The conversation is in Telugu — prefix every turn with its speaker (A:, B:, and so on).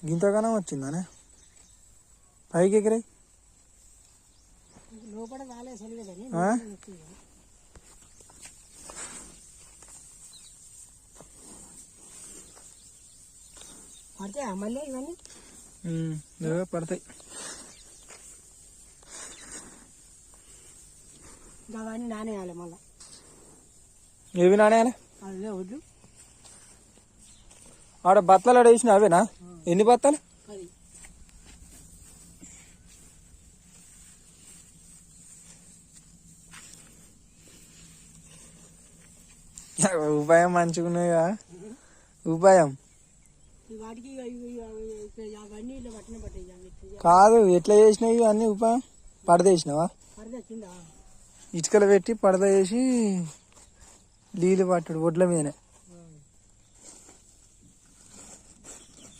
A: గింతగానం వచ్చిందానే పైకి ఎగిరాయి
B: లోపల రాలే సరిగా కానీ పడతాయి మళ్ళీ ఇవన్నీ
A: పడతాయి
B: అవన్నీ నానేయాలి మళ్ళీ
A: ఏవి నానేయాలి
B: అదే వద్దు
A: ఆడ బత్తలు ఆడ వేసిన అవేనా ఎన్ని బత్తాలు ఉపాయం మంచిగున్నాయిగా ఉపాయం కాదు ఎట్లా చేసినావు అన్ని ఉపాయం పడద వేసినావా ఇటుకలు పెట్టి పడద వేసి నీళ్ళు పట్టుడు ఒడ్ల మీదనే